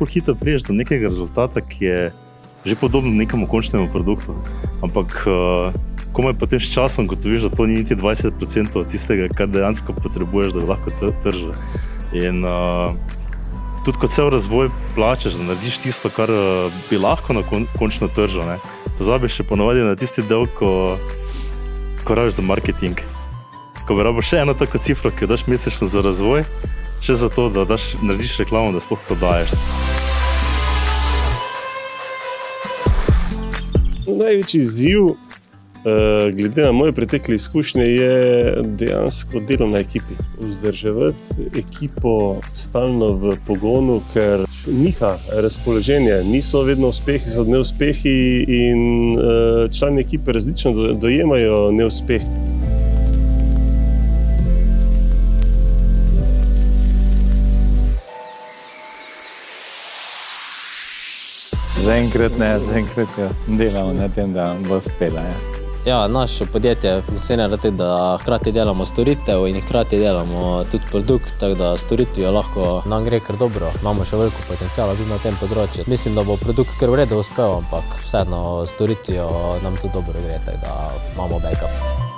ful hitro priješ do nekega rezultata, ki je že podobno nekemu končnemu produktu. Ampak komaj potem s časom gotoviš, da to ni niti 20% tistega, kar dejansko potrebuješ, da bi lahko tržil. In tudi kot cel razvoj plačeš, da narediš tisto, kar bi lahko na končno tržil. Pozabiš še ponovadi na tisti del, ko rabiš za marketing. Ko bi rabil še eno tako cifro, ki jo daš mesečno za razvoj, še za to, da narediš reklamo, da sploh prodajaš. Največji izziv, glede na moje pretekle izkušnje, je dejansko delo na ekipi. Vzdrževati ekipo stalno v pogonu, ker niha razpoloženje, niso vedno uspehi, so neuspehi in člani ekipe različno dojemajo neuspeh. Zaenkrat delamo na tem, da bo uspela. Ja, naše podjetje funkcionira tako, da hkrati delamo storitev in hkrati delamo tudi produkt, tako da storitvijo lahko nam gre kar dobro. Imamo še veliko potenciala tudi na tem področju. Mislim, da bo produkt kar v redu uspel, ampak vseeno storitvijo nam tudi dobro gre, tako da imamo backup.